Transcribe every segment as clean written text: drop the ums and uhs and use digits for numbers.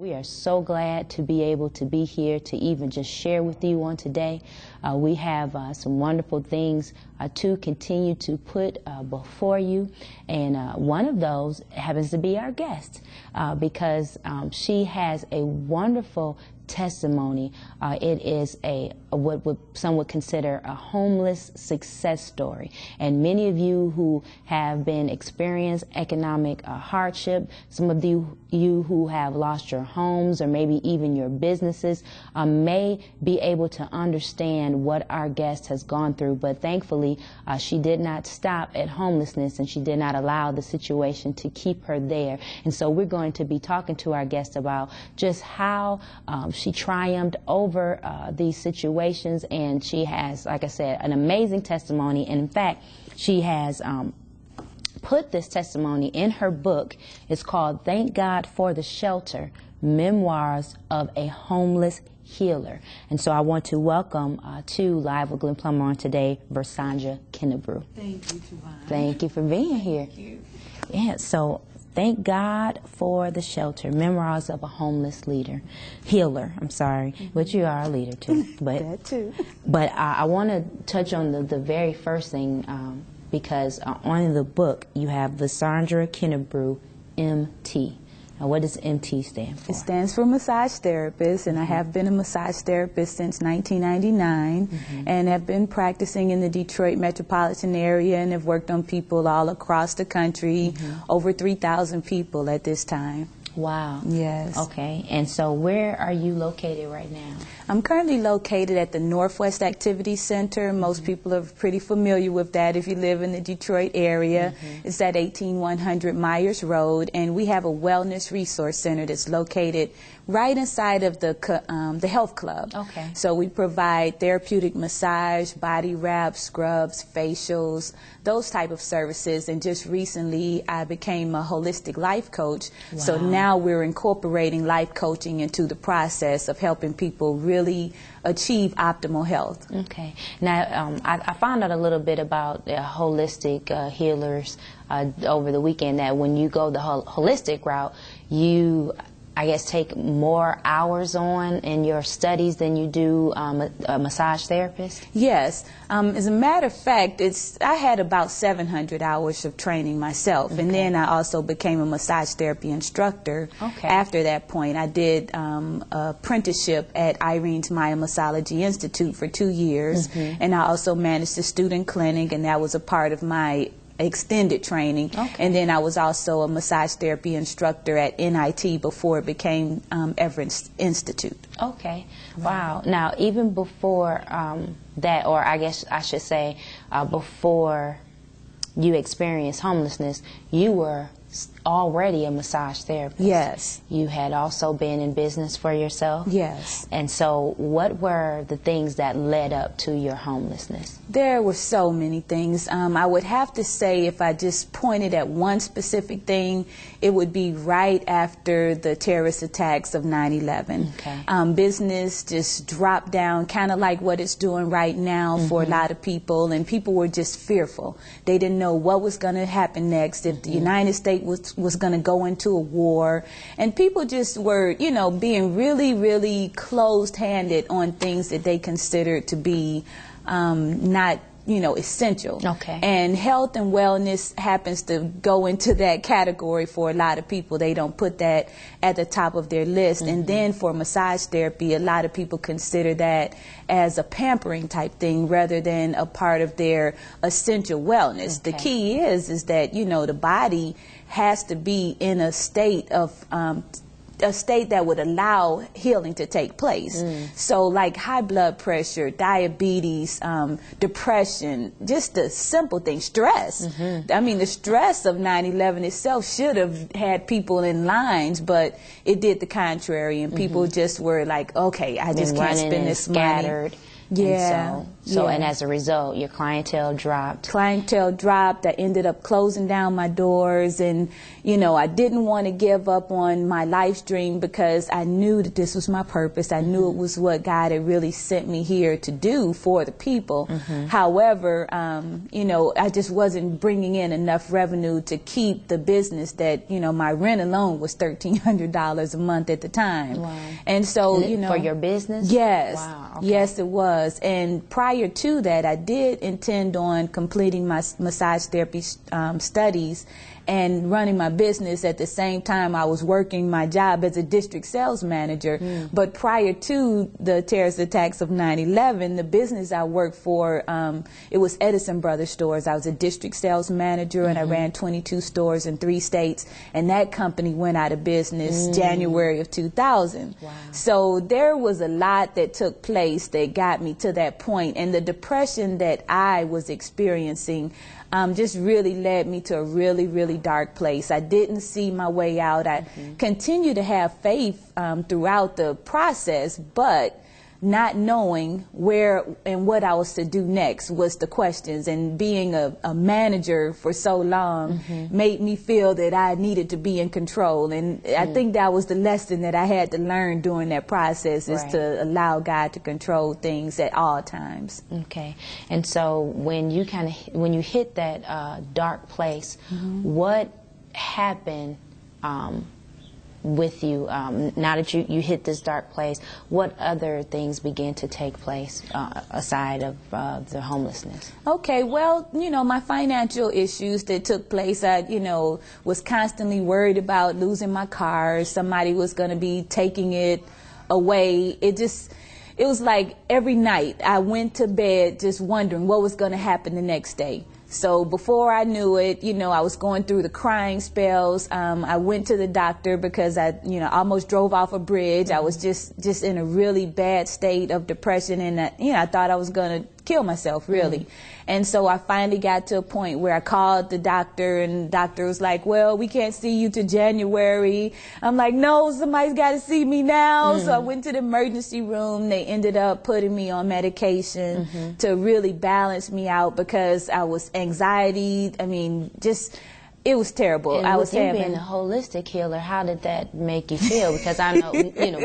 We are so glad to be able to be here to even just share with you on today. We have some wonderful things to continue to put before you, and one of those happens to be our guest because she has a wonderful testimony. It is what some would consider a homeless success story, and many of you who have been experienced economic hardship, some of you who have lost your homes or maybe even your businesses may be able to understand what our guest has gone through. But thankfully she did not stop at homelessness, and she did not allow the situation to keep her there. And so we're going to be talking to our guest about just how she triumphed over these situations, and she has, like I said, an amazing testimony. And in fact, she has put this testimony in her book. It's called Thank God for the Shelter, Memoirs of a Homeless Healer. And so I want to welcome to Live with Glenn Plummer on today, Versandra Kennebrew. Thank you, Javon. Thank you for being here. Thank you. Yeah, so Thank God for the Shelter, Memoirs of a Homeless Healer. I'm sorry, but you are a leader too. But that too. But I want to touch on the very first thing because on the book you have Versandra Kennebrew, MT. Now, what does MT stand for? It stands for massage therapist, and I have been a massage therapist since 1999, and have been practicing in the Detroit metropolitan area, and have worked on people all across the country, over 3,000 people at this time. Wow. Yes. Okay. And so where are you located right now? I'm currently located at the Northwest Activity Center. Most people are pretty familiar with that if you live in the Detroit area. It's at 18100 Myers Road, and we have a wellness resource center that's located right inside of the health club. Okay. So we provide therapeutic massage, body wraps, scrubs, facials, those type of services. And just recently I became a holistic life coach. Wow. So now we're incorporating life coaching into the process of helping people really achieve optimal health. Okay. Now, I found out a little bit about holistic healers over the weekend, that when you go the holistic route, you, I guess, take more hours on in your studies than you do a massage therapist? Yes. As a matter of fact, I had about 700 hours of training myself, and then I also became a massage therapy instructor. After that point, I did apprenticeship at Irene's Myomassology Institute for 2 years, and I also managed the student clinic, and that was a part of my extended training. And then I was also a massage therapy instructor at NIT before it became Everett Institute. Okay. Wow. Now, even before that, or I guess I should say before you experienced homelessness, you were already a massage therapist. Yes. You had also been in business for yourself. Yes. And so what were the things that led up to your homelessness? There were so many things. I would have to say, if I just pointed at one specific thing, it would be right after the terrorist attacks of 9/11. Business just dropped down, kind of like what it's doing right now for a lot of people, and people were just fearful. They didn't know what was going to happen next, if the United States was going to go into a war, and people just were, you know, being really, really closed-handed on things that they considered to be not, you know, essential. And health and wellness happens to go into that category for a lot of people. They don't put that at the top of their list. And then for massage therapy, a lot of people consider that as a pampering type thing rather than a part of their essential wellness. The key is that, you know, the body has to be in a state of that would allow healing to take place. So like high blood pressure, diabetes, depression, just the simple thing, stress. I mean, the stress of 9/11 itself should have had people in lines, but it did the contrary, and people just were like, okay, I just can't spend this money. Yeah. So, and as a result, your clientele dropped. Clientele dropped. I ended up closing down my doors, and, you know, I didn't want to give up on my life dream because I knew that this was my purpose. I knew it was what God had really sent me here to do for the people. However, you know, I just wasn't bringing in enough revenue to keep the business that, you know, my rent alone was $1,300 a month at the time. Wow. And so, you know. For your business? Yes. Wow. Okay. Yes, it was. And prior to that, I did intend on completing my massage therapy studies and running my business at the same time I was working my job as a district sales manager. But prior to the terrorist attacks of 9/11, the business I worked for, it was Edison Brothers stores. I was a district sales manager, and I ran 22 stores in 3 states, and that company went out of business January of 2000. Wow. So there was a lot that took place that got me to that point, and the depression that I was experiencing just really led me to a really, really dark place. I didn't see my way out. I continued to have faith throughout the process, but not knowing where and what I was to do next was the questions. And being a manager for so long made me feel that I needed to be in control. And I think that was the lesson that I had to learn during that process, is to allow God to control things at all times. Okay. And so when you hit that dark place, what happened with you now that you hit this dark place? What other things began to take place aside of the homelessness? Okay, well, you know, my financial issues that took place, I, you know, was constantly worried about losing my car. Somebody was going to be taking it away. It was like every night I went to bed just wondering what was going to happen the next day. So before I knew it, you know, I was going through the crying spells. I went to the doctor because I, you know, almost drove off a bridge. I was just in a really bad state of depression, and you know, I thought I was going to kill myself, really. And so I finally got to a point where I called the doctor, and the doctor was like, well, we can't see you till January. I'm like, no, somebody's got to see me now. So I went to the emergency room. They ended up putting me on medication to really balance me out because I was anxiety. I mean, just... it was terrible. And I with was you being a holistic healer, how did that make you feel? Because I know, you know,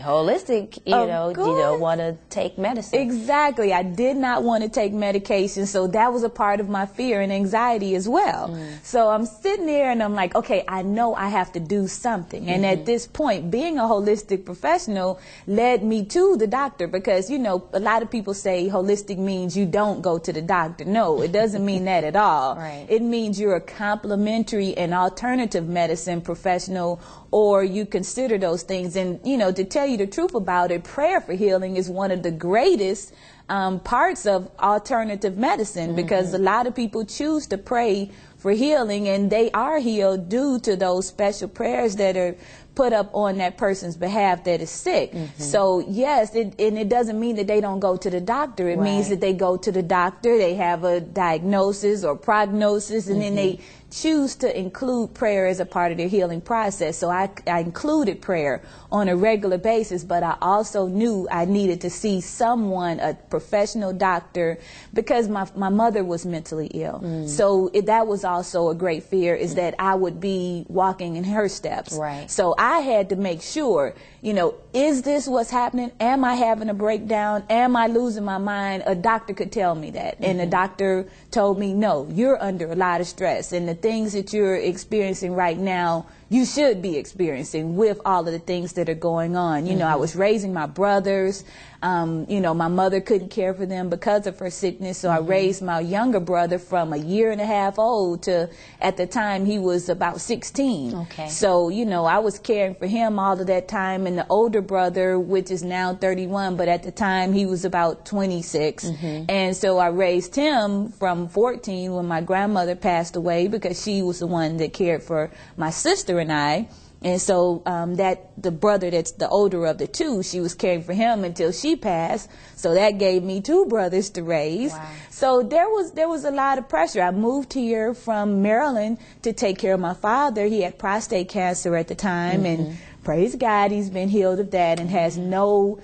holistic, you don't want to take medicine. Exactly. I did not want to take medication, so that was a part of my fear and anxiety as well. So I'm sitting there and I'm like, okay, I know I have to do something. And at this point, being a holistic professional led me to the doctor, because, you know, a lot of people say holistic means you don't go to the doctor. No, it doesn't mean that at all. Right. It means you're a complementary and alternative medicine professional, or you consider those things. And, you know, to tell you the truth about it, prayer for healing is one of the greatest parts of alternative medicine, because a lot of people choose to pray for healing, and they are healed due to those special prayers that are put up on that person's behalf that is sick. So yes, and it doesn't mean that they don't go to the doctor. It means that they go to the doctor, they have a diagnosis or prognosis, and then they choose to include prayer as a part of their healing process. So I included prayer on a regular basis, but I also knew I needed to see someone, a professional doctor, because my mother was mentally ill. So that was also a great fear, is that I would be walking in her steps. Right. So I had to make sure, you know, is this what's happening? Am I having a breakdown? Am I losing my mind? A doctor could tell me that. And the doctor told me, no, you're under a lot of stress, and the things that you're experiencing right now, you should be experiencing with all of the things that are going on. You know, I was raising my brothers. You know, my mother couldn't care for them because of her sickness, so I raised my younger brother from 1.5 years old to, at the time, he was about 16. Okay. So, you know, I was caring for him all of that time, and the older brother, which is now 31, but at the time he was about 26. And so I raised him from 14 when my grandmother passed away, because she was the one that cared for my sister and I. And so the brother that's the older of the two, she was caring for him until she passed. So that gave me 2 brothers to raise. Wow. So there was a lot of pressure. I moved here from Maryland to take care of my father. He had prostate cancer at the time, and praise God, he's been healed of that and has no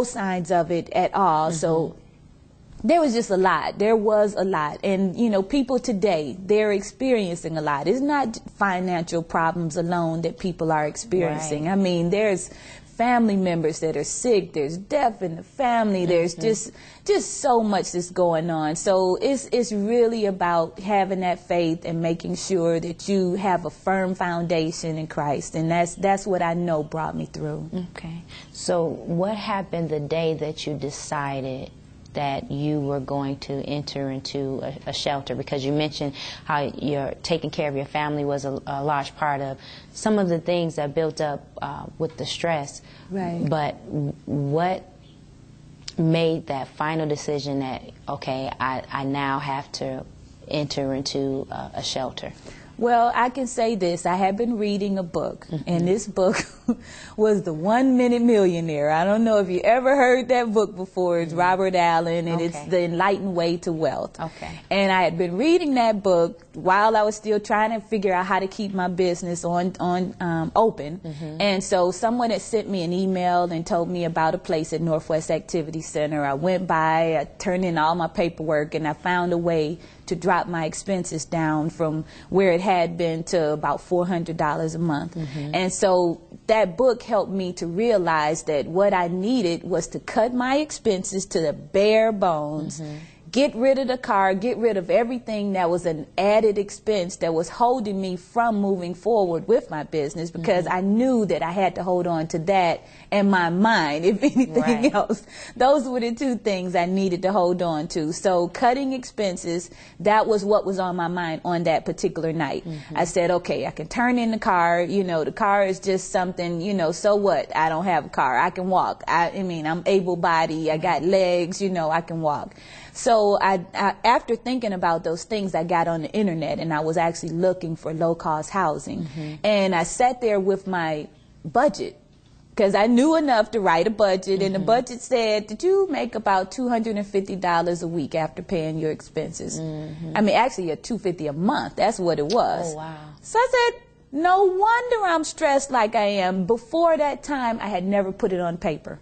signs of it at all. So there was just a lot. There was a lot. And, you know, people today, they're experiencing a lot. It's not financial problems alone that people are experiencing. Right. I mean, there's family members that are sick. There's death in the family. There's just so much that's going on. So it's really about having that faith and making sure that you have a firm foundation in Christ. And that's what I know brought me through. Okay. So what happened the day that you decided that you were going to enter into a shelter? Because you mentioned how you're taking care of your family was a large part of some of the things that built up with the stress. Right. But what made that final decision that, okay, I now have to enter into a shelter? Well, I can say this. I have been reading a book, and this book was The 1 Minute Millionaire. I don't know if you ever heard that book before. It's Robert Allen, and it's The Enlightened Way to Wealth. Okay. And I had been reading that book while I was still trying to figure out how to keep my business on open. And so someone had sent me an email and told me about a place at Northwest Activity Center. I went by, I turned in all my paperwork, and I found a way to drop my expenses down from where it had been to about $400 a month. And so that book helped me to realize that what I needed was to cut my expenses to the bare bones, get rid of the car, get rid of everything that was an added expense that was holding me from moving forward with my business, because I knew that I had to hold on to that and my mind, if anything else. Those were the two things I needed to hold on to. So cutting expenses, that was what was on my mind on that particular night. I said, okay, I can turn in the car. You know, the car is just something, you know, so what? I don't have a car. I can walk. I mean, I'm able-bodied. I got legs, you know, I can walk. So I, after thinking about those things, I got on the internet and I was actually looking for low-cost housing. And I sat there with my budget, because I knew enough to write a budget, and the budget said that you make about $250 a week after paying your expenses. I mean, actually, $250 a month. That's what it was. Oh, wow. So I said, no wonder I'm stressed like I am. Before that time, I had never put it on paper.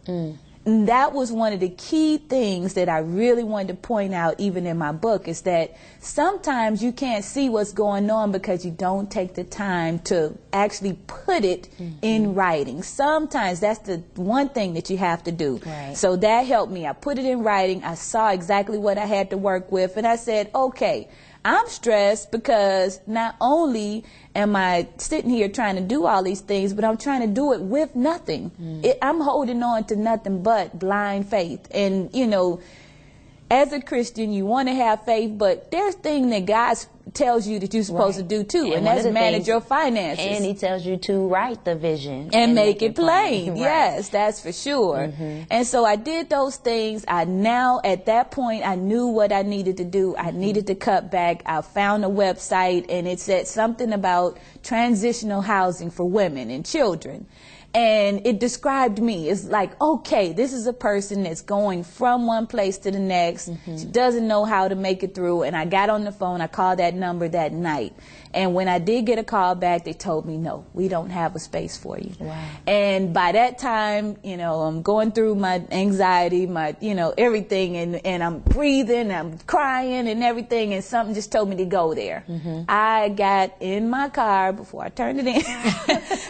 And that was one of the key things that I really wanted to point out, even in my book, is that sometimes you can't see what's going on because you don't take the time to actually put it in writing. Sometimes that's the one thing that you have to do. So that helped me. I put it in writing. I saw exactly what I had to work with, and I said, okay, I'm stressed because not only am I sitting here trying to do all these things, but I'm trying to do it with nothing. I'm holding on to nothing but blind faith. And, you know, as a Christian, you want to have faith, but there's things that God tells you that you're supposed to do too, and that's manage your finances. And he tells you to write the vision. And make it plain. Yes, that's for sure. And so I did those things. Now, at that point, I knew what I needed to do. I needed to cut back. I found a website, and it said something about transitional housing for women and children. And it described me. It's like, okay, this is a person that's going from one place to the next. She doesn't know how to make it through. And I got on the phone. I called that number that night. And when I did get a call back, they told me, no, we don't have a space for you. And by that time, you know, I'm going through my anxiety, my, you know, everything. And I'm breathing, I'm crying and everything. And something just told me to go there. I got in my car before I turned it in.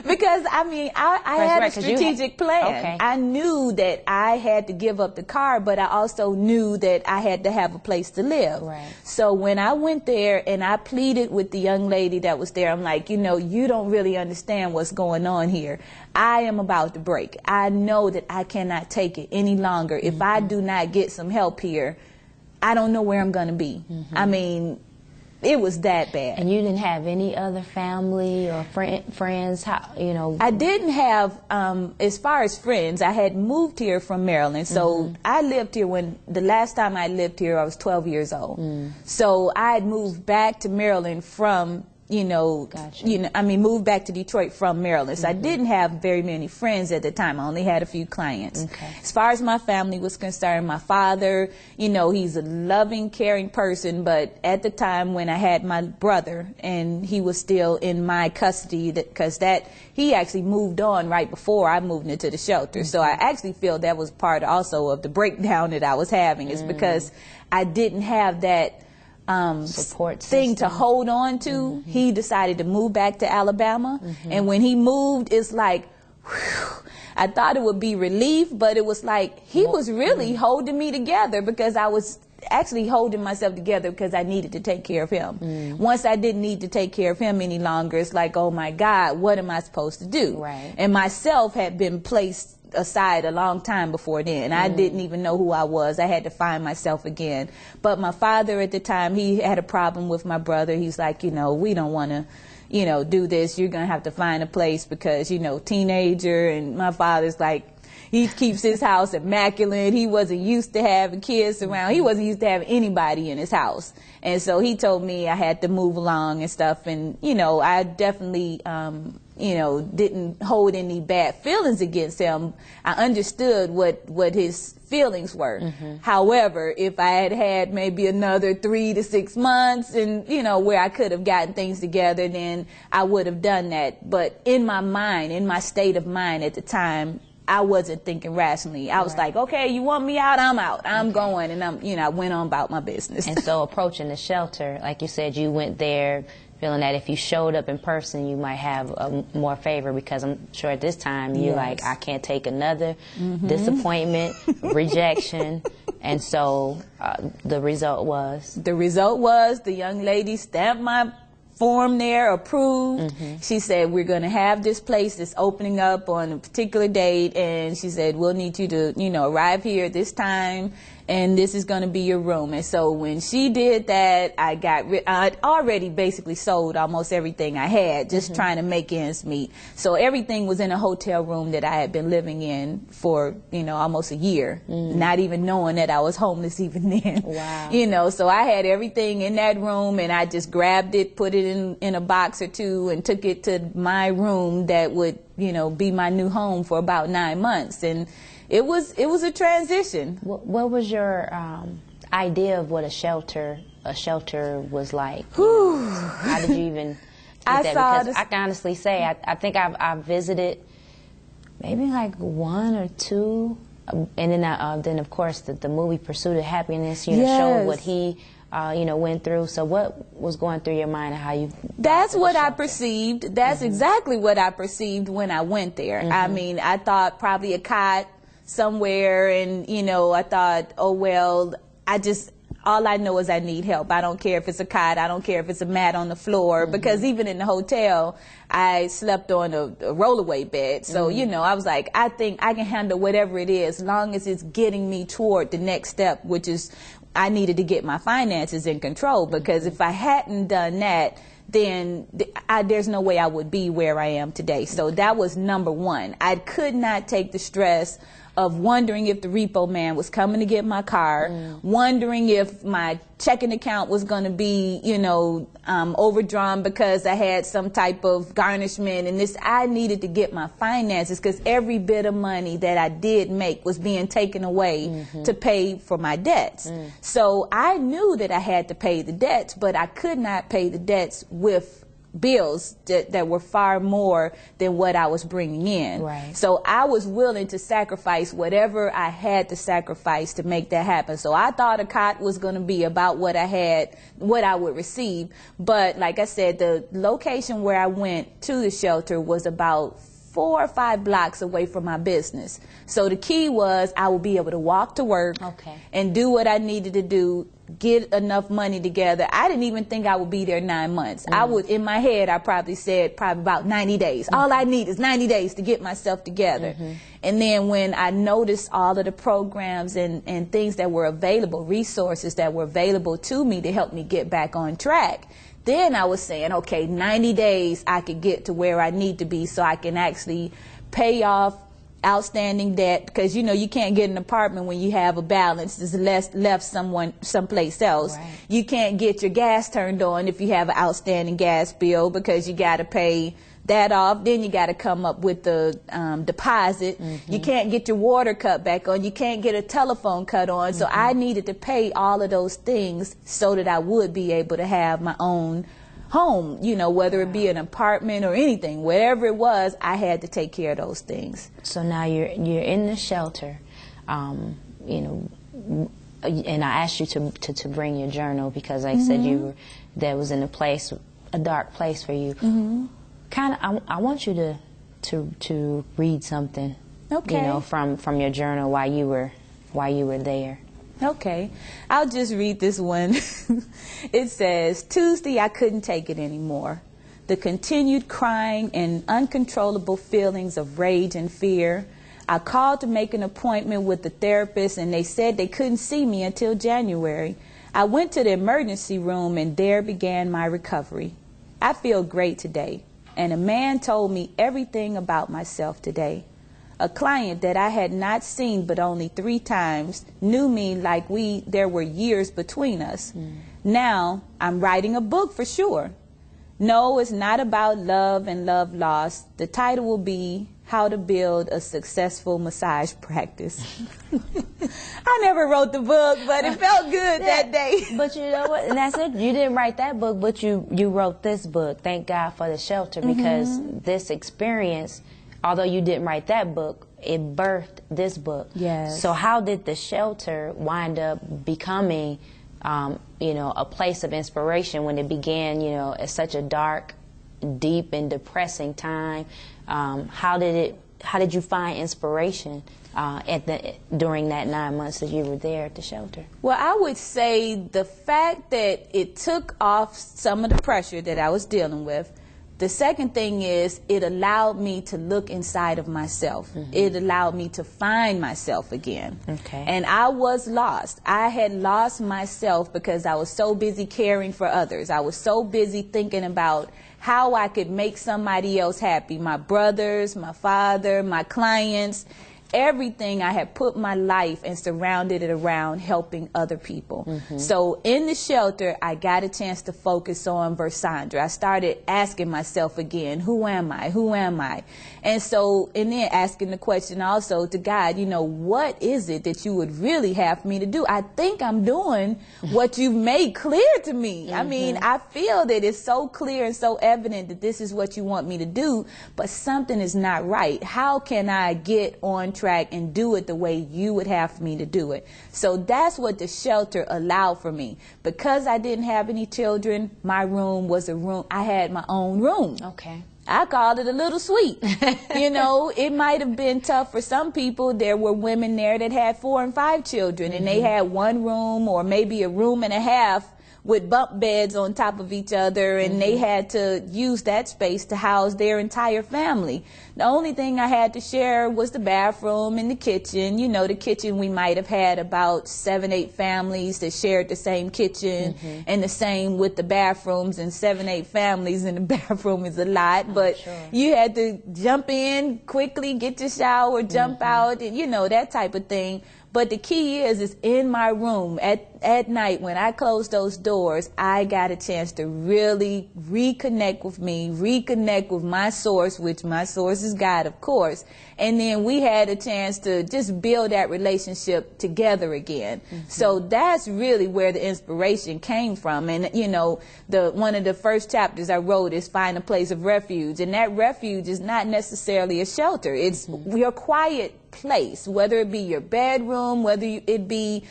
Because, I mean, I had a strategic plan. I knew that I had to give up the car, but I also knew that I had to have a place to live. So when I went there and I pleaded with the young lady that was there, I'm like, you know, you don't really understand what's going on here. I am about to break. I know that I cannot take it any longer. If I do not get some help here, I don't know where I'm going to be. I mean, it was that bad. And you didn't have any other family or friends? How, you know? I didn't have, as far as friends, I had moved here from Maryland. So I lived here when, the last time I lived here, I was 12 years old. So I had moved back to Maryland from moved back to Detroit from Maryland. So I didn't have very many friends at the time. I only had a few clients. Okay. As far as my family was concerned, my father, he's a loving, caring person, but at the time when I had my brother and he was still in my custody, because he actually moved on right before I moved into the shelter. So I actually feel that was part also of the breakdown that I was having, is because I didn't have that support thing system to hold on to. He decided to move back to Alabama, and when he moved, it's like, whew, I thought it would be relief, but it was like he was really holding me together, because I was actually holding myself together because I needed to take care of him. Once I didn't need to take care of him any longer, it's like, oh my God, what am I supposed to do? Right. And myself had been placed aside a long time before then. I didn't even know who I was. I had to find myself again. But my father at the time, he had a problem with my brother. He's like, we don't want to, do this. You're going to have to find a place because, teenager. And my father's like, he keeps his house immaculate. He wasn't used to having kids around. He wasn't used to having anybody in his house. And so he told me I had to move along and stuff. And, I definitely, didn't hold any bad feelings against him. I understood what his feelings were. However, if I had had maybe another 3 to 6 months and, where I could have gotten things together, then I would have done that. But in my mind, in my state of mind at the time, I wasn't thinking rationally. I was like, okay, you want me out? I'm out. I'm going. And I went on about my business. And so approaching the shelter, like you said, you went there feeling that if you showed up in person, you might have more favor, because I'm sure at this time you're like, I can't take another disappointment, rejection. And so the result was? The result was the young lady stamped my form there, approved. She said, we're going to have this place that's opening up on a particular date, and she said, we'll need you to, arrive here at this time, and this is going to be your room. And so when she did that, I'd already basically sold almost everything I had, just trying to make ends meet. So everything was in a hotel room that I had been living in for, almost a year, not even knowing that I was homeless even then. Wow. So I had everything in that room, and I just grabbed it, put it in a box or two, and took it to my room that would, be my new home for about 9 months. And it was a transition. What was your idea of what a shelter was like? How did you even get that? Because I can honestly say I think I've visited maybe like 1 or 2, and then of course the movie Pursuit of Happiness showed what he went through. So what was going through your mind and how you... That's what I perceived. That's exactly what I perceived when I went there. I mean, I thought probably a cot somewhere, and I thought, oh well, all I know is I need help. I don't care if it's a cot, I don't care if it's a mat on the floor, because even in the hotel I slept on a rollaway bed. So I was like, I think I can handle whatever it is, as long as it's getting me toward the next step, which is I needed to get my finances in control, because if I hadn't done that, then there's no way I would be where I am today. So that was number one. I could not take the stress of wondering if the repo man was coming to get my car, wondering if my checking account was going to be, overdrawn because I had some type of garnishment. And I needed to get my finances, because every bit of money that I did make was being taken away to pay for my debts. So I knew that I had to pay the debts, but I could not pay the debts with bills that were far more than what I was bringing in. Right. So I was willing to sacrifice whatever I had to sacrifice to make that happen. So I thought a cot was going to be about what I had, what I would receive. But like I said, the location where I went to the shelter was about 4 or 5 blocks away from my business. So the key was I would be able to walk to work and do what I needed to do, get enough money together. I didn't even think I would be there 9 months. In my head, I probably said about 90 days. All I need is 90 days to get myself together. And then when I noticed all of the programs and things that were available, resources that were available to me to help me get back on track, then I was saying, okay, 90 days I could get to where I need to be, so I can actually pay off outstanding debt, because you know you can't get an apartment when you have a balance that's left someplace else. Right. You can't get your gas turned on if you have an outstanding gas bill, because you got to pay that off. Then you got to come up with the deposit. You can't get your water cut back on. You can't get a telephone cut on. So I needed to pay all of those things so that I would be able to have my own home, you know, whether it be an apartment or anything, whatever it was, I had to take care of those things. So now you're in the shelter, you know, and I asked you to bring your journal because, like I said, that was in a dark place for you. Kind of, I want you to read something, okay, you know, from your journal while you were there. Okay, I'll just read this one. It says, Tuesday, I couldn't take it anymore. The continued crying and uncontrollable feelings of rage and fear. I called to make an appointment with the therapist, and they said they couldn't see me until January. I went to the emergency room, and there began my recovery. I feel great today, and a man told me everything about myself today. A client that I had not seen but only 3 times knew me like there were years between us. Now I'm writing a book for sure. No, it's not about love and love lost. The title will be How to Build a Successful Massage Practice. I never wrote the book, but it felt good that day. But you know what? And that's it. You didn't write that book, but you wrote this book. Thank God for the shelter, because this experience, although you didn't write that book, it birthed this book. Yes. So how did the shelter wind up becoming, you know, a place of inspiration when it began, you know, at such a dark, deep, and depressing time? How did you find inspiration during that 9 months that you were there at the shelter? Well, I would say the fact that it took off some of the pressure that I was dealing with. The second thing is it allowed me to look inside of myself. It allowed me to find myself again. Okay. And I was lost. I had lost myself because I was so busy caring for others. I was so busy thinking about how I could make somebody else happy. My brothers, my father, my clients, everything. I had put my life and surrounded it around helping other people. So in the shelter, I got a chance to focus on Versandra. I started asking myself again, who am I? Who am I? And so, and then asking the question also to God, you know, what is it that you would really have me to do? I think I'm doing what you've made clear to me. I mean, I feel that it's so clear and so evident that this is what you want me to do, but something is not right. How can I get on track and do it the way you would have me to do it? So that's what the shelter allowed for me. Because I didn't have any children, my room was a room. I had my own room. Okay. I called it a little suite. You know, it might have been tough for some people. There were women there that had 4 and 5 children, and they had one room or maybe a room and a half with bunk beds on top of each other, and they had to use that space to house their entire family. The only thing I had to share was the bathroom and the kitchen. You know, the kitchen, we might have had about 7, 8 families that shared the same kitchen, and the same with the bathrooms, and 7, 8 families in the bathroom is a lot, but you had to jump in quickly, get your shower, jump out, and you know, that type of thing. But the key is in my room at night when I closed those doors, I got a chance to really reconnect with me, reconnect with my source, which my source is God, of course. And then we had a chance to just build that relationship together again. So that's really where the inspiration came from. And, you know, one of the first chapters I wrote is Find a Place of Refuge. And that refuge is not necessarily a shelter. It's your quiet place, whether it be your bedroom, whether it be,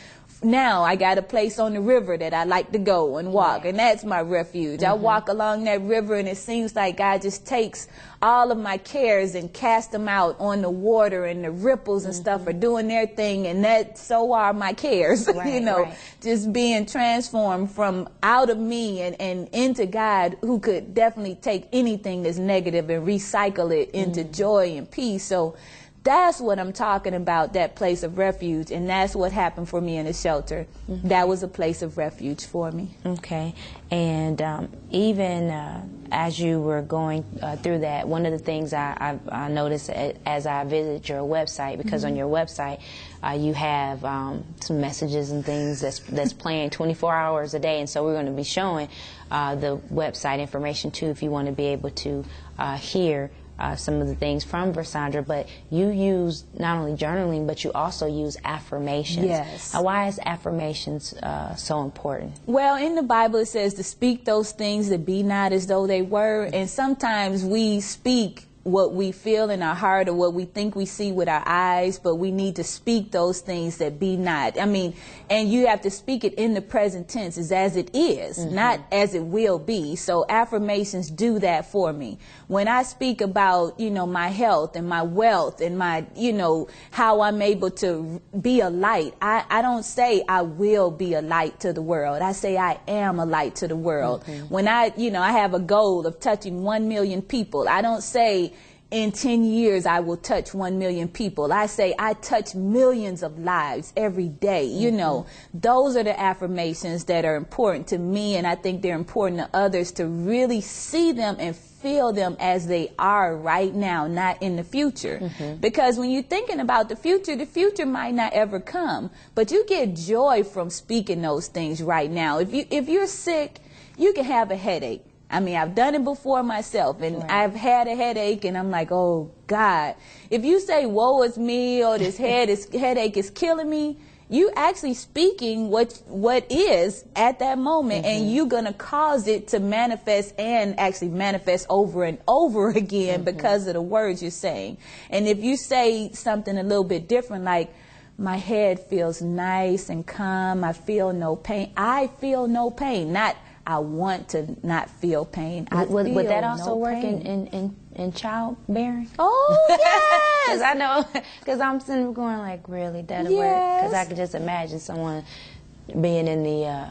now I got a place on the river that I like to go and walk, and that's my refuge. I walk along that river, and it seems like God just takes all of my cares and cast them out on the water, and the ripples and stuff are doing their thing, and that so are my cares. You know, just being transformed from out of me and into God, who could definitely take anything that's negative and recycle it into joy and peace. So that's what I'm talking about, that place of refuge, and that's what happened for me in the shelter. That was a place of refuge for me. Okay, and even as you were going through that, one of the things I noticed as I visited your website, because on your website you have some messages and things that's playing 24 hours a day, and so we're going to be showing the website information too, if you want to be able to hear some of the things from Versandra. But you use not only journaling, but you also use affirmations. Yes. Why is affirmations so important? Well, in the Bible it says to speak those things that be not as though they were, and sometimes we speak what we feel in our heart or what we think we see with our eyes, but we need to speak those things that be not. I mean, and you have to speak it in the present tense, as it is, not as it will be. So affirmations do that for me. When I speak about, you know, my health and my wealth and my, you know, how I'm able to be a light, I don't say I will be a light to the world. I say I am a light to the world. When I have a goal of touching 1 million people, I don't say in 10 years I will touch 1 million people. I say I touch millions of lives every day. You know, those are the affirmations that are important to me, and I think they're important to others to really see them and feel them as they are right now, not in the future. Because when you're thinking about the future might not ever come, but you get joy from speaking those things right now. If you're sick, you can have a headache. I mean, I've done it before myself, and I've had a headache, and I'm like, oh, God. If you say, woe is me, or this headache is killing me, you actually speaking what is at that moment, and you're going to cause it to manifest and actually manifest over and over again because of the words you're saying. And if you say something a little bit different, like, my head feels nice and calm, I feel no pain. I feel no pain, not I want to not feel pain. Would that also work in childbearing? Oh, yes! Because I know, because I'm sitting there going like, really, that'll work? Because I could just imagine someone being in the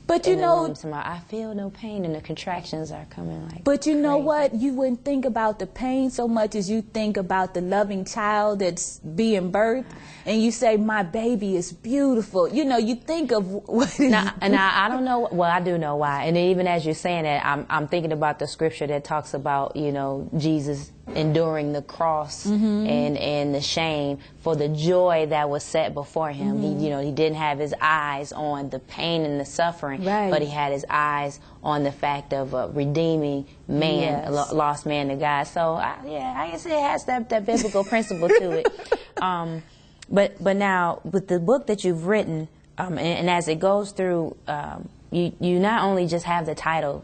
but you know, I feel no pain, and the contractions are coming like. But you know crazy. what? You wouldn't think about the pain so much as you think about the loving child that's being birthed, and you say, "My baby is beautiful." You know, you think of what. Now, I don't know. Well, I do know why. And even as you're saying that, I'm thinking about the scripture that talks about, you know, Jesus enduring the cross and the shame for the joy that was set before him. He didn't have his eyes on the pain and the suffering, but he had his eyes on the fact of redeeming man, a lost man to God. So I guess it has that biblical principle to it. But now with the book that you've written, and as it goes through, you not only just have the title,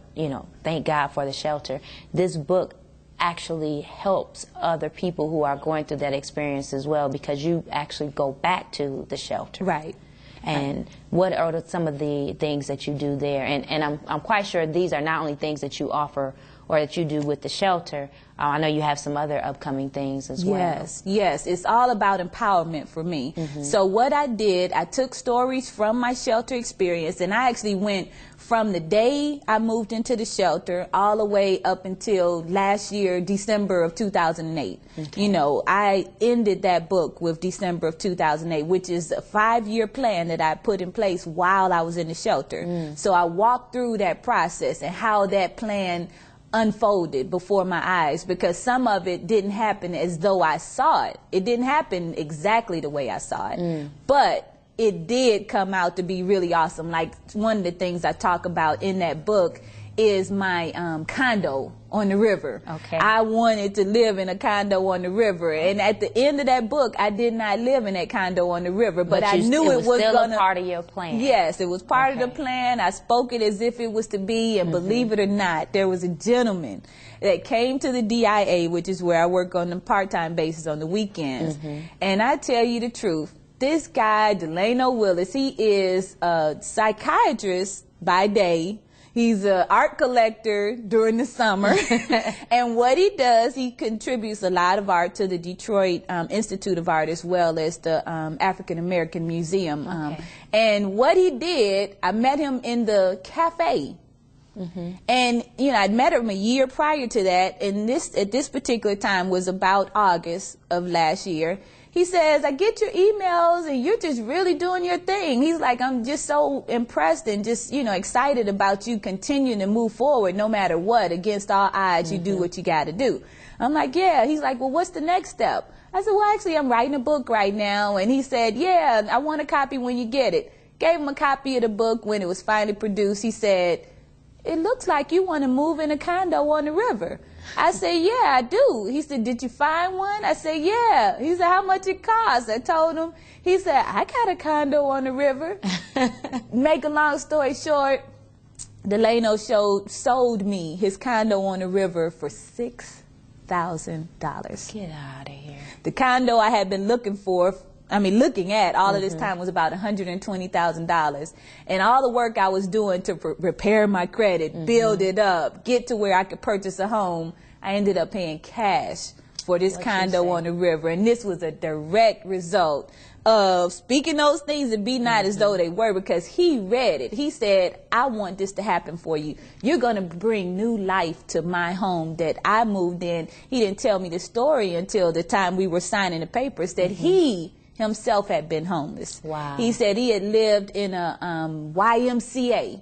Thank God for the Shelter. This book actually helps other people who are going through that experience as well, because you actually go back to the shelter. Right. And what are some of the things that you do there? And I'm quite sure these are not only things that you offer or that you do with the shelter. I know you have some other upcoming things as well. Yes. It's all about empowerment for me. So what I did, I took stories from my shelter experience, and I actually went from the day I moved into the shelter all the way up until last year, December of 2008. You know, I ended that book with December of 2008, which is a 5-year plan that I put in place while I was in the shelter. So I walked through that process and how that plan unfolded before my eyes, because some of it didn't happen as though I saw it. It didn't happen exactly the way I saw it, but it did come out to be really awesome. Like, one of the things I talk about in that book is my condo on the river. Okay. I wanted to live in a condo on the river, and at the end of that book, I did not live in that condo on the river, but I knew it was still a part of your plan. Yes, it was part of the plan. I spoke it as if it was to be, and believe it or not, there was a gentleman that came to the DIA, which is where I work on a part-time basis on the weekends, and I tell you the truth, this guy, Delano Willis, he is a psychiatrist by day. He's an art collector during the summer. And what he does, he contributes a lot of art to the Detroit Institute of Art, as well as the African American Museum. And what he did, I met him in the cafe. And, I'd met him a year prior to that, and at this particular time was about August of last year. He says, I get your emails and you're just really doing your thing. He's like, I'm just so impressed and just, you know, excited about you continuing to move forward no matter what. Against all odds, you do what you got to do. I'm like, yeah. He's like, well, what's the next step? I said, well, actually, I'm writing a book right now. And he said, yeah, I want a copy when you get it. Gave him a copy of the book when it was finally produced. He said, it looks like you want to move in a condo on the river. I said, yeah, I do. He said, did you find one? I said, yeah. He said, how much it costs? I told him. He said, I got a condo on the river. Make a long story short, Delano sold me his condo on the river for $6,000. Get out of here. The condo I had been looking at all of this time was about $120,000. And all the work I was doing to repair my credit, build it up, get to where I could purchase a home, I ended up paying cash for this condo on the river. And this was a direct result of speaking those things and be not as though they were, because he read it. He said, I want this to happen for you. You're going to bring new life to my home that I moved in. He didn't tell me the story until the time we were signing the papers that he himself had been homeless. Wow. He said he had lived in a YMCA,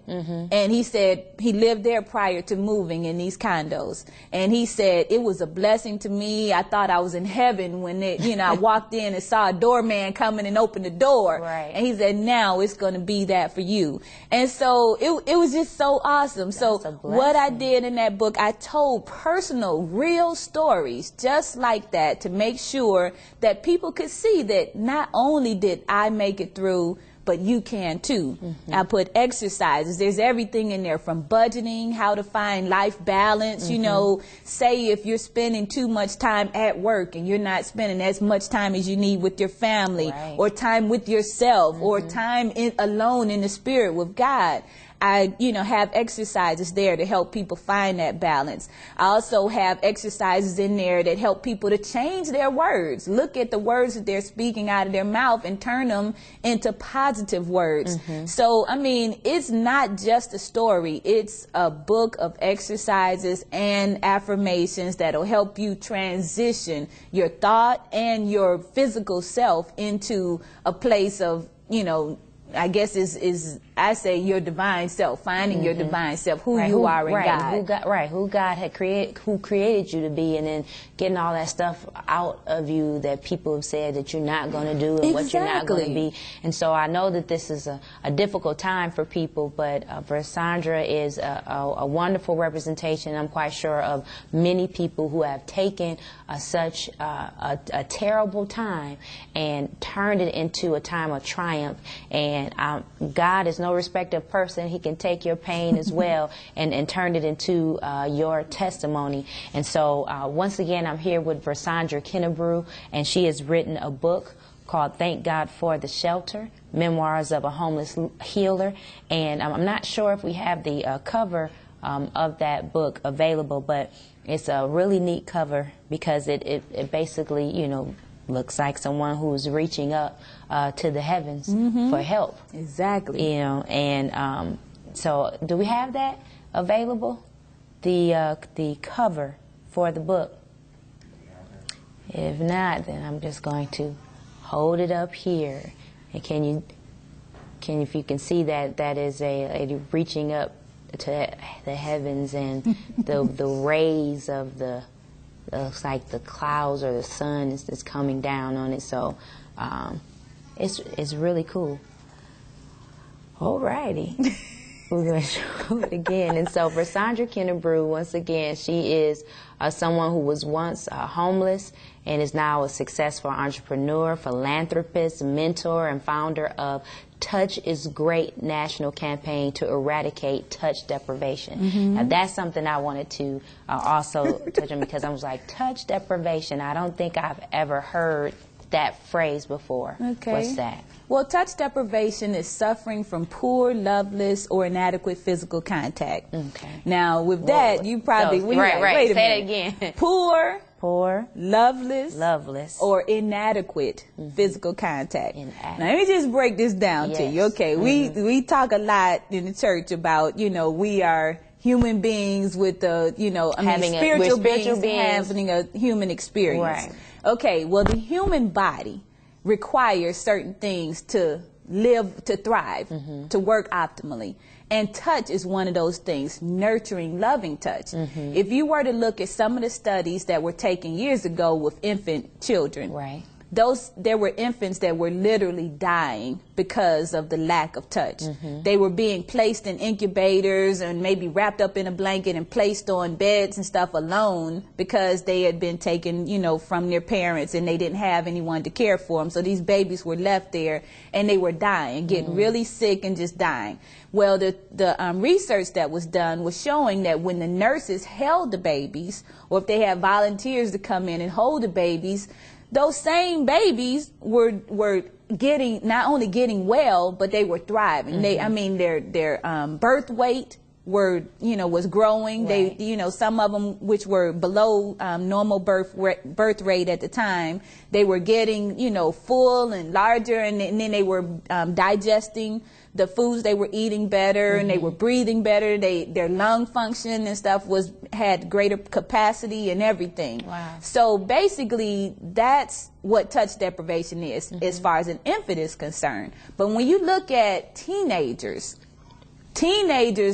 and he said he lived there prior to moving in these condos. And he said it was a blessing to me. I thought I was in heaven when I walked in and saw a doorman coming and opened the door. Right. And he said, now it's going to be that for you. And so it was just so awesome. That's so a what I blessing. did in that book, I told personal, real stories just like that to make sure that people could see that not only did I make it through, but you can too. I put exercises. There's everything in there, from budgeting, how to find life balance. You know, say if you're spending too much time at work and you're not spending as much time as you need with your family, or time with yourself, or time alone in the spirit with God. I, have exercises there to help people find that balance. I also have exercises in there that help people to change their words. Look at the words that they're speaking out of their mouth and turn them into positive words. So, it's not just a story. It's a book of exercises and affirmations that'll help you transition your thought and your physical self into a place of, I guess I say your divine self, finding your divine self, who you are in God. Who God had created, who created you to be, and then getting all that stuff out of you that people have said that you're not going to do and what you're not going to be. And so I know that this is a difficult time for people, but Versandra is a wonderful representation, I'm quite sure, of many people who have taken such a terrible time and turned it into a time of triumph. And God is no respecter of person. He can take your pain as well and turn it into your testimony. And so once again, I'm here with Versandra Kennebrew, and she has written a book called Thank God for the Shelter, Memoirs of a Homeless Healer. And I'm not sure if we have the cover of that book available, but it's a really neat cover because it basically, looks like someone who's reaching up to the heavens for help. Exactly. And so do we have that available? The cover for the book? If not, then I'm just going to hold it up here. And if you can see that is a reaching up to the heavens, and the rays of the looks like the clouds or the sun is coming down on it. So it's really cool. Alrighty. We're going to show it again. And so Versandra Kennebrew, once again, she is someone who was once homeless and is now a successful entrepreneur, philanthropist, mentor, and founder of Touch is Great national campaign to eradicate touch deprivation. Now, that's something I wanted to also touch on, because I was like, touch deprivation. I don't think I've ever heard that phrase before. Okay. What's that? Well, touch deprivation is suffering from poor, loveless, or inadequate physical contact. Okay. Now, with that, you probably... Wait a minute. Say it again. Poor, loveless, or inadequate physical contact. Now, let me just break this down to you. Okay, we talk a lot in the church about, we are human beings with the, spiritual beings having a human experience. Right. Okay, well, the human body requires certain things to live, to thrive, to work optimally. And touch is one of those things, nurturing, loving touch. If you were to look at some of the studies that were taken years ago with infant children, right, there were infants that were literally dying because of the lack of touch. They were being placed in incubators and maybe wrapped up in a blanket and placed on beds and stuff alone because they had been taken, from their parents, and they didn't have anyone to care for them. So these babies were left there and they were dying, getting really sick and just dying. Well, the research that was done was showing that when the nurses held the babies, or if they had volunteers to come in and hold the babies, those same babies were getting, not only getting well, but they were thriving. Their birth weight was growing. Right. They, some of them which were below normal birth rate at the time, they were getting, full and larger, and then they were digesting the foods they were eating better, and they were breathing better. Their lung function and stuff had greater capacity and everything. Wow. So So basically, that's what touch deprivation is, as far as an infant is concerned. But when you look at teenagers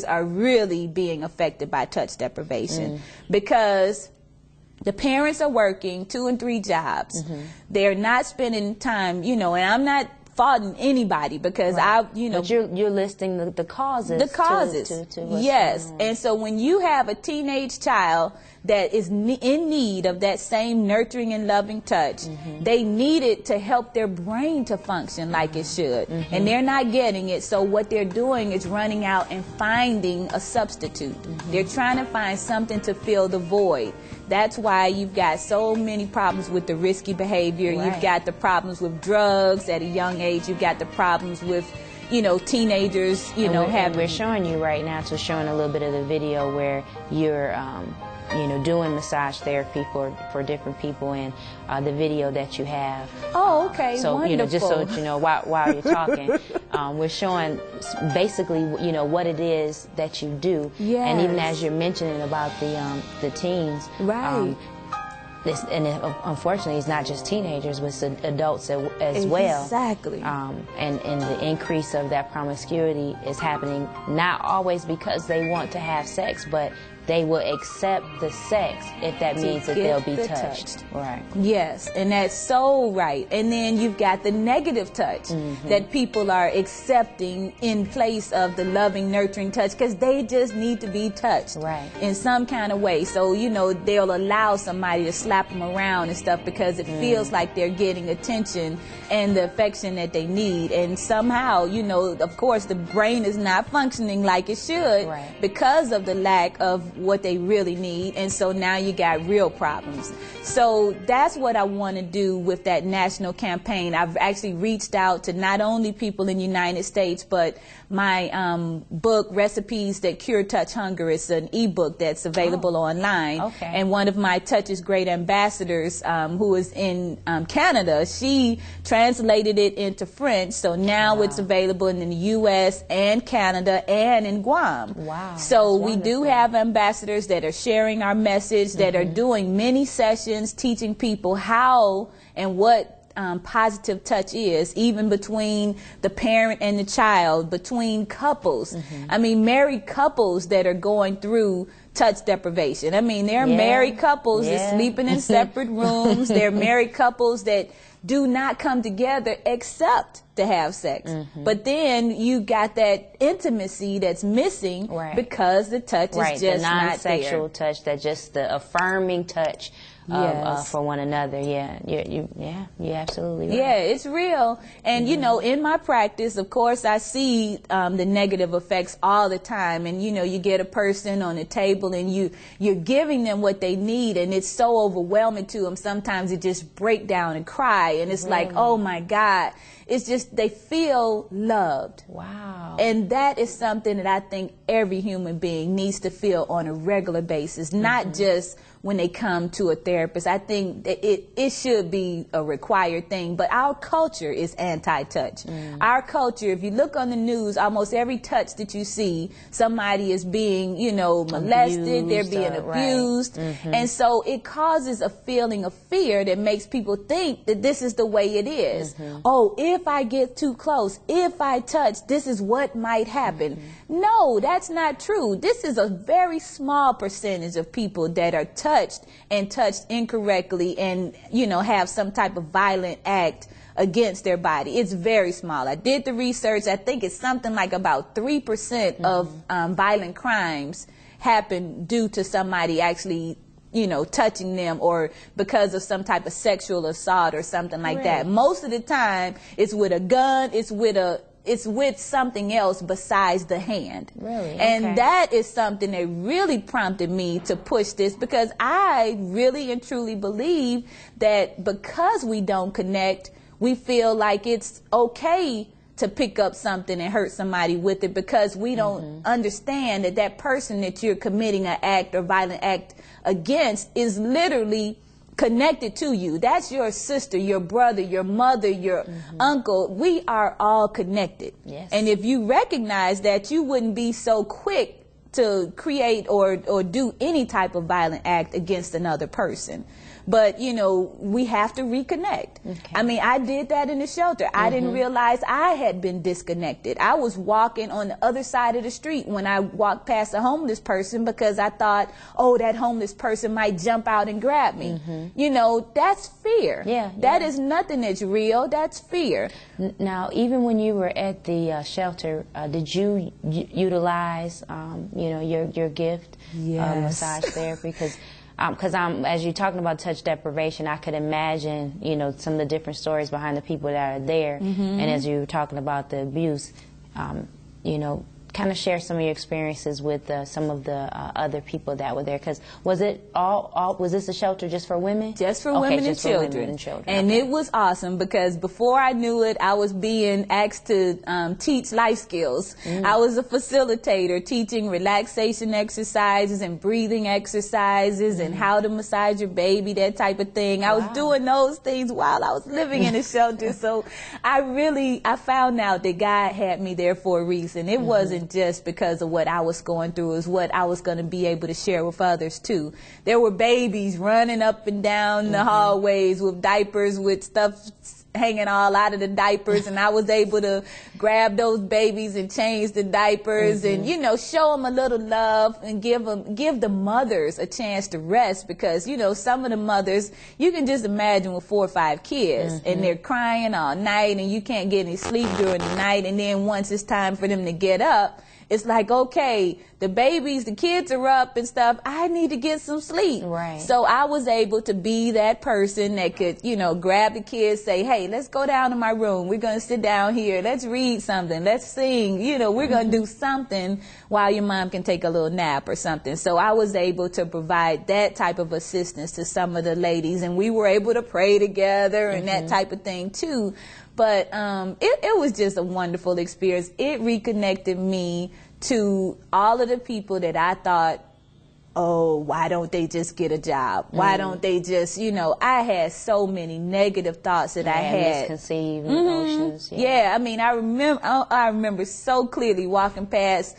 are really being affected by touch deprivation because the parents are working 2 and 3 jobs. They're not spending time, and I'm not faulting anybody because But you're listing the causes. The causes. To what's yes. going on. And so when you have a teenage child that is in need of that same nurturing and loving touch, they need it to help their brain to function like it should. And they're not getting it. So what they're doing is running out and finding a substitute. They're trying to find something to fill the void. That's why you've got so many problems with the risky behavior. Right. You've got the problems with drugs at a young age. You've got the problems with, teenagers, We're showing you right now, showing a little bit of the video where you're, doing massage therapy for different people, and the video that you have. Oh, okay. So, wonderful. just so that you know, while you're talking, we're showing basically, what it is that you do. Yes. And even as you're mentioning about the teens. Right. Unfortunately, it's not just teenagers, but it's adults as well. Exactly. And the increase of that promiscuity is happening not always because they want to have sex, but they will accept the sex if that means that they'll be touched. Right. Yes, and that's so right. And then you've got the negative touch that people are accepting in place of the loving, nurturing touch because they just need to be touched in some kind of way. So, they'll allow somebody to slap them around and stuff because it feels like they're getting attention and the affection that they need. And somehow, of course, the brain is not functioning like it should because of the lack of what they really need, and so now you got real problems. So that's what I want to do with that national campaign. I've actually reached out to not only people in the United States, but my book, Recipes That Cure Touch Hunger, is an ebook that's available online. Okay. And one of my Touch is Great ambassadors, who is in Canada, she translated it into French, so now it's available in the U.S. and Canada and in Guam. Wow. So we do have ambassadors that are sharing our message, that are doing many sessions teaching people how and what positive touch is, even between the parent and the child, between couples. Married couples that are going through touch deprivation. There are married couples that sleeping in separate rooms. There are married couples that do not come together except to have sex. But then you got that intimacy that's missing because the touch is just the not non-sexual there. touch, that just the affirming touch for one another. You're absolutely right. Yeah, it's real. And in my practice, of course, I see the negative effects all the time. And you get a person on the table and you're giving them what they need, and it's so overwhelming to them. Sometimes they just break down and cry, and it's like, oh my God. It's just they feel loved. Wow. And that is something that I think every human being needs to feel on a regular basis, not just when they come to a therapist therapist. I think that it should be a required thing, but our culture is anti-touch. Our culture, if you look on the news, almost every touch that you see, somebody is being, you know, molested, they're being abused. And so it causes a feeling of fear that makes people think that this is the way it is. Oh, if I get too close, if I touch, this is what might happen. No, that's not true. This is a very small percentage of people that are touched and touched incorrectly and, you know, have some type of violent act against their body. It's very small. I did the research. I think it's something like about 3% of violent crimes happen due to somebody actually, you know, touching them or because of some type of sexual assault or something like that. Most of the time, it's with a gun, it's with something else besides the hand. And that is something that really prompted me to push this, because I really and truly believe that because we don't connect, we feel like it's okay to pick up something and hurt somebody with it, because we don't understand that that person that you're committing an act or violent act against is literally connected to you. That's your sister, your brother, your mother, your uncle. We are all connected. And if you recognize that, you wouldn't be so quick to create or do any type of violent act against another person. But, you know, we have to reconnect. I mean, I did that in the shelter. I didn't realize I had been disconnected. I was walking on the other side of the street when I walked past a homeless person because I thought, oh, that homeless person might jump out and grab me. You know, that's fear. That is nothing that's real. That's fear. Now, even when you were at the shelter, did you utilize, you know, your gift, massage therapy? Because as you're talking about touch deprivation, I could imagine, you know, some of the different stories behind the people that are there. And as you were talking about the abuse, you know, kind of share some of your experiences with some of the other people that were there. Because was it was this a shelter just for women? Just for women and children. And it was awesome, because before I knew it, I was being asked to teach life skills. I was a facilitator, teaching relaxation exercises and breathing exercises and how to massage your baby, that type of thing. I was doing those things while I was living in a shelter. So I found out that God had me there for a reason. It wasn't just because of what I was going through, is what I was going to be able to share with others too. There were babies running up and down the hallways with diapers, with stuff hanging all out of the diapers, and I was able to grab those babies and change the diapers and, you know, show them a little love and give the mothers a chance to rest, because, you know, some of the mothers, you can just imagine with 4 or 5 kids and they're crying all night and you can't get any sleep during the night, and then once it's time for them to get up, it's like, okay, the babies, the kids are up and stuff, I need to get some sleep. So I was able to be that person that could, you know, grab the kids, say, hey, let's go down to my room. We're going to sit down here. Let's read something. Let's sing. You know, we're going to do something while your mom can take a little nap or something. So I was able to provide that type of assistance to some of the ladies, and we were able to pray together and that type of thing too. But it was just a wonderful experience. It reconnected me to all of the people that I thought, oh, why don't they just get a job? Why don't they just, you know, I had so many negative thoughts that I had. Misconceived notions. I mean, I remember so clearly walking past,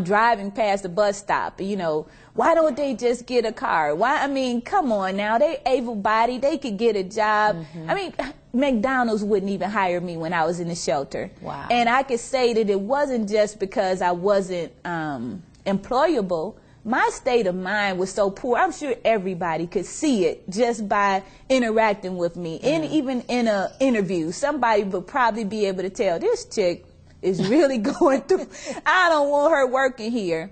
driving past the bus stop, you know, why don't they just get a car? Why? I mean, come on now, they able-bodied, they could get a job. I mean, McDonald's wouldn't even hire me when I was in the shelter. And I could say that it wasn't just because I wasn't employable. My state of mind was so poor. I'm sure everybody could see it just by interacting with me. And even in an interview, somebody would probably be able to tell, this chick is really going through, I don't want her working here.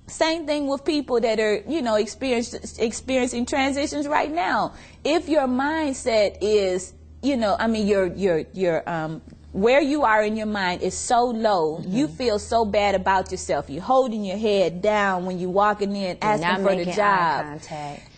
Same thing with people that are, you know, experiencing transitions right now. If your mindset is, you know, I mean, your where you are in your mind is so low, you feel so bad about yourself. You're holding your head down when you're walking in, asking for the job.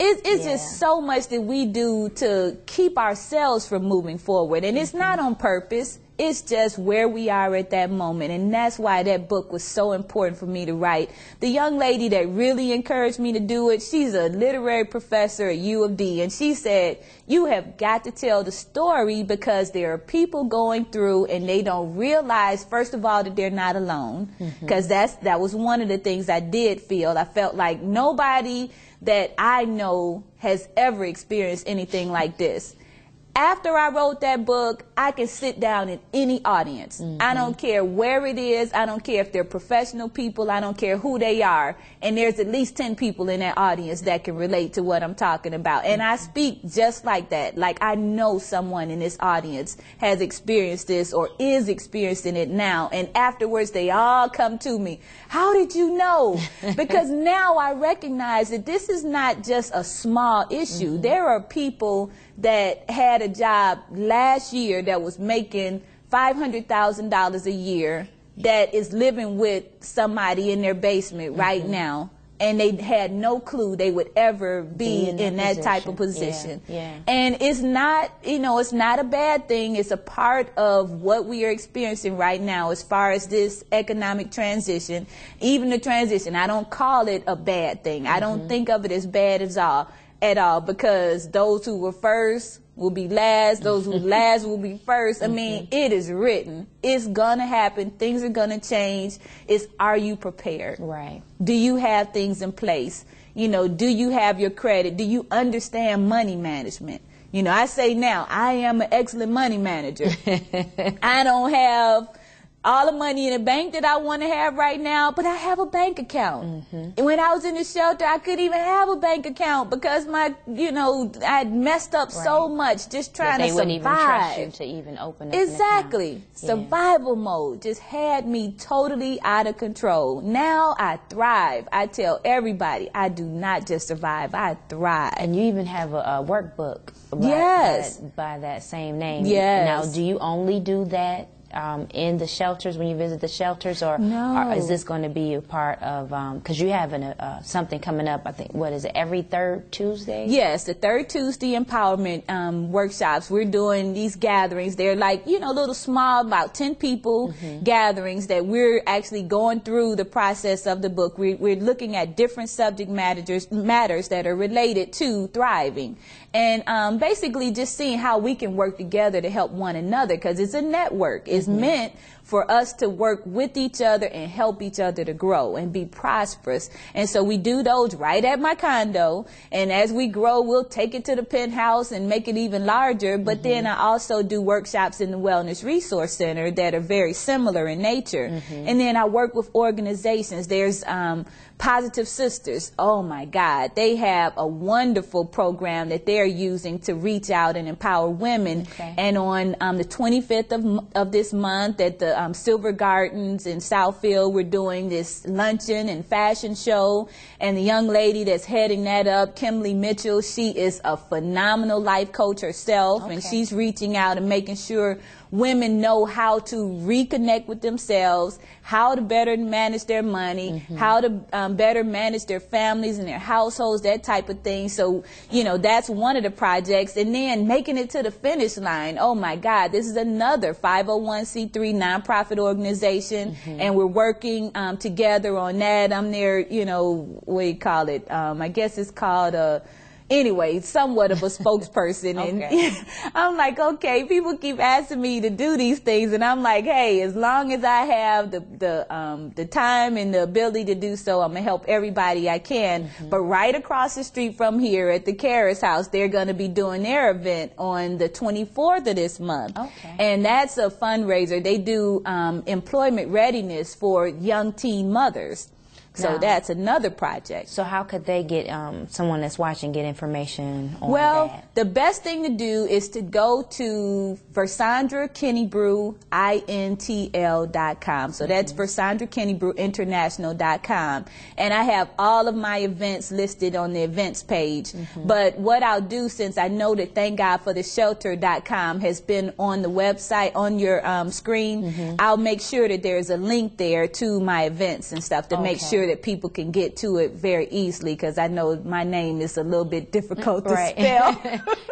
It's just so much that we do to keep ourselves from moving forward. And it's not on purpose. It's just where we are at that moment. And that's why that book was so important for me to write. The young lady that really encouraged me to do it, she's a literary professor at U of D. And she said, you have got to tell the story because there are people going through and they don't realize, first of all, that they're not alone. Because that was one of the things I did feel. I felt like nobody that I know has ever experienced anything like this. After I wrote that book, I can sit down in any audience. I don't care where it is. I don't care if they're professional people. I don't care who they are. And there's at least 10 people in that audience that can relate to what I'm talking about. And I speak just like that. Like I know someone in this audience has experienced this or is experiencing it now. And afterwards, they all come to me. How did you know? Because now I recognize that this is not just a small issue. There are people that had a job last year that was making $500,000 a year that is living with somebody in their basement right now, and they had no clue they would ever be in that type of position. And it's not, you know, it's not a bad thing. It's a part of what we are experiencing right now as far as this economic transition. Even the transition, I don't call it a bad thing. I don't think of it as bad at all, because those who were first will be last, those who last will be first. I mean, it is written. It's gonna happen. Things are gonna change. It's, are you prepared? Right. Do you have things in place? You know, do you have your credit? Do you understand money management? You know, I say now, I am an excellent money manager. I don't have all the money in the bank that I want to have right now, but I have a bank account. And when I was in the shelter, I couldn't even have a bank account because my, you know, I had messed up so much just trying to survive. They wouldn't even trust you to even open up an account. Survival mode just had me totally out of control. Now I thrive. I tell everybody, I do not just survive, I thrive. And you even have a workbook by that same name. Now, do you only do that in the shelters, when you visit the shelters, or is this going to be a part of, because you have something coming up, I think, what is it, every third Tuesday? Yes, the third Tuesday empowerment workshops. We're doing these gatherings. They're like, you know, little small, about 10 people gatherings that we're actually going through the process of the book. We're looking at different subject matters that are related to thriving. And basically just seeing how we can work together to help one another, because it's a network. It's meant for us to work with each other and help each other to grow and be prosperous. And so we do those right at my condo. And as we grow, we'll take it to the penthouse and make it even larger. But then I also do workshops in the Wellness Resource Center that are very similar in nature. And then I work with organizations. There's Positive Sisters. Oh my God, they have a wonderful program that they're using to reach out and empower women. And on the 25th of this month at the Silver Gardens in Southfield, we're doing this luncheon and fashion show. And the young lady that's heading that up, Kimberly Mitchell, she is a phenomenal life coach herself, and she's reaching out and making sure women know how to reconnect with themselves, how to better manage their money, how to better manage their families and their households, that type of thing. So, you know, that's one of the projects. And then making it to the finish line. Oh my God, this is another 501c3 nonprofit organization, and we're working together on that. I'm their, you know, what do you call it? I guess it's called anyway, somewhat of a spokesperson. And I'm like, okay, people keep asking me to do these things, and I'm like, hey, as long as I have the time and the ability to do so, I'm gonna help everybody I can. But right across the street from here at the Karras House, they're gonna be doing their event on the 24th of this month. And that's a fundraiser. They do employment readiness for young teen mothers. So that's another project. So how could they get, someone that's watching, get information on that? Well, the best thing to do is to go to Versandra Kennebrew, INTL.com. So that's Versandra Kennebrew International.com. And I have all of my events listed on the events page. But what I'll do, since I know that Thank God for the Shelter.com has been on the website, on your screen, I'll make sure that there's a link there to my events and stuff to make sure sure that people can get to it very easily, because I know my name is a little bit difficult to spell.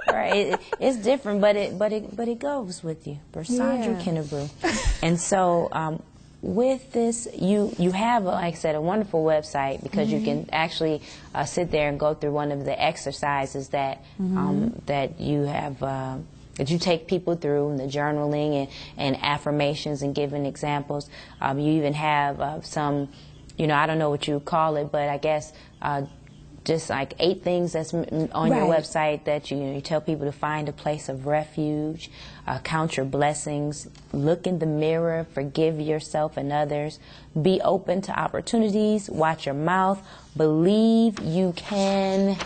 Right, it's different, but it goes with you, Versandra Kennebrew. And so with this, you have, like I said, a wonderful website, because you can actually sit there and go through one of the exercises that that you have. That you take people through, and the journaling and affirmations and giving examples. You even have some, you know, I don't know what you call it, but I guess just like 8 things that's on your website that you tell people to find a place of refuge, count your blessings, look in the mirror, forgive yourself and others, be open to opportunities, watch your mouth, believe you can,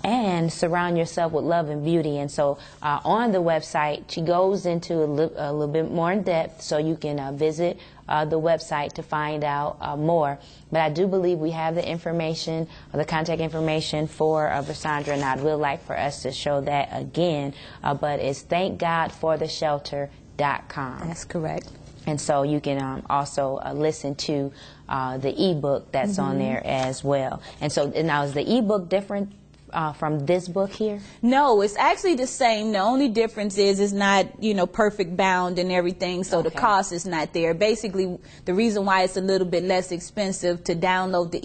and surround yourself with love and beauty. And so on the website, she goes into a little bit more in depth, so you can visit the website to find out more. But I do believe we have the information, the contact information for Versandra, and I would like for us to show that again. But it's thankgodfortheshelter.com. That's correct. And so you can also listen to the ebook that's on there as well. And so now, is the ebook different from this book here? No, it's actually the same. The only difference is it's not, you know, perfect bound and everything, so the cost is not there. Basically, the reason why it's a little bit less expensive to download the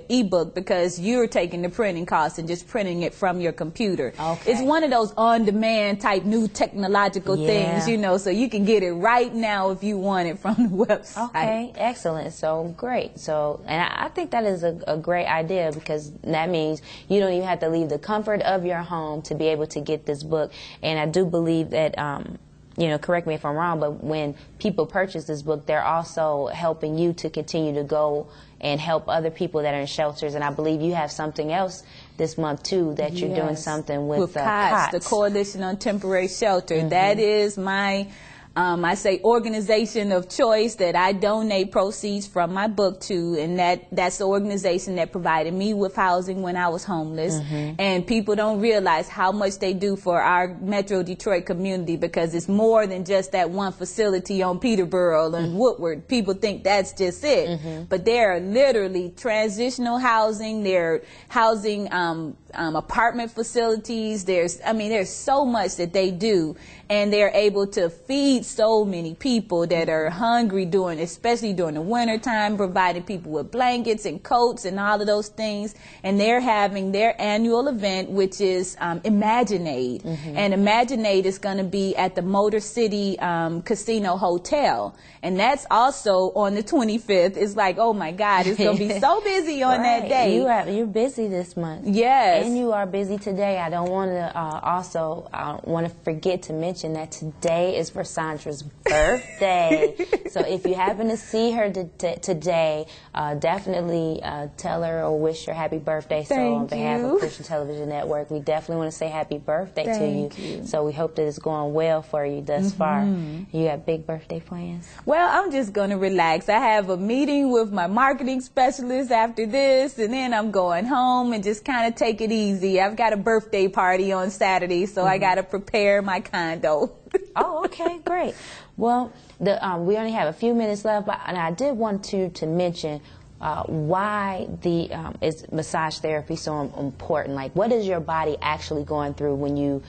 ebook, because you're taking the printing cost and just printing it from your computer. It's one of those on-demand type new technological things, you know, so you can get it right now if you want it from the website. Okay, excellent. So great. So, and I think that is a great idea, because that means you don't even have to leave the comfort of your home to be able to get this book. And I do believe that, you know, correct me if I'm wrong, but when people purchase this book, they're also helping you to continue to go and help other people that are in shelters. And I believe you have something else this month too, that you're doing something with COTS, the Coalition on Temporary Shelter. That is my I say organization of choice that I donate proceeds from my book to, and that's the organization that provided me with housing when I was homeless. And people don't realize how much they do for our Metro Detroit community, because it's more than just that one facility on Peterborough and Woodward. People think that's just it, but there are literally transitional housing, they're housing apartment facilities. There's so much that they do, and they're able to feed so many people that are hungry especially during the winter time, providing people with blankets and coats and all of those things. And they're having their annual event, which is Imaginate. And Imaginate is going to be at the Motor City Casino Hotel, and that's also on the 25th. It's like, oh my God, it's going to be so busy on that day. You're busy this month. Yes. And you are busy today. I don't want to also want to forget to mention that today is Versandra's birthday. So if you happen to see her today, definitely tell her or wish her happy birthday. So on behalf of Christian Television Network, we definitely want to say happy birthday to you. So we hope that it's going well for you thus far. You have big birthday plans? Well, I'm just going to relax. I have a meeting with my marketing specialist after this, and then I'm going home and just kind of take it easy. I've got a birthday party on Saturday, so I got to prepare my condo. Oh, okay, great. Well, we only have a few minutes left, and I did want to mention why is massage therapy so important? Like, what is your body actually going through when you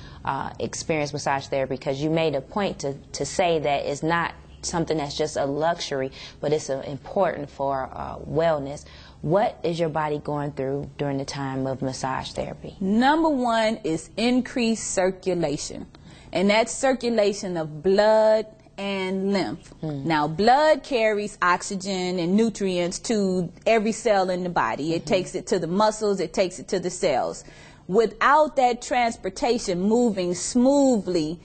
experience massage therapy? Because you made a point to say that it's not something that's just a luxury, but it's important for wellness. What is your body going through during the time of massage therapy? Number one is increased circulation, and that's circulation of blood and lymph. Now, blood carries oxygen and nutrients to every cell in the body. It takes it to the muscles, it takes it to the cells. Without that transportation moving smoothly,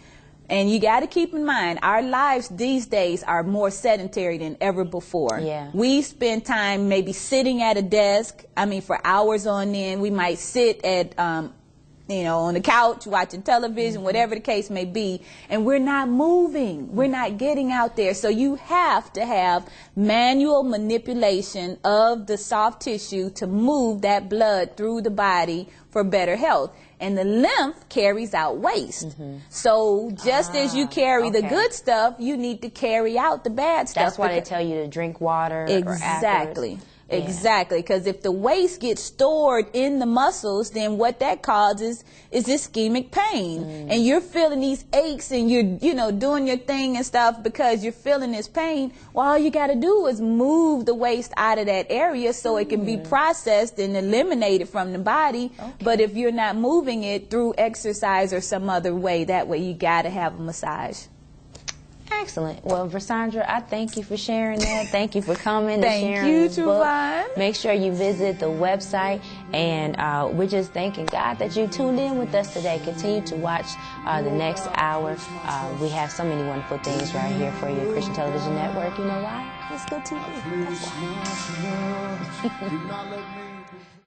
and you got to keep in mind, our lives these days are more sedentary than ever before. We spend time maybe sitting at a desk, for hours on end. We might sit at on the couch watching television, whatever the case may be, and we're not moving. We're not getting out there. So you have to have manual manipulation of the soft tissue to move that blood through the body for better health. And the lymph carries out waste. So just as you carry the good stuff, you need to carry out the bad stuff. That's why they tell you to drink water. Exactly. Exactly, because if the waste gets stored in the muscles, then what that causes is ischemic pain. And you're feeling these aches and you're, you know, doing your thing and stuff because you're feeling this pain. Well, all you got to do is move the waste out of that area so it can be processed and eliminated from the body. But if you're not moving it through exercise or some other way, that way you got to have a massage. Excellent. Well, Versandra, I thank you for sharing that. Thank you for coming and sharing Thank you, this book. Truvon. Make sure you visit the website, and we're just thanking God that you tuned in with us today. Continue to watch the next hour. We have so many wonderful things right here for you, Christian Television Network. You know why? It's good TV. That's why.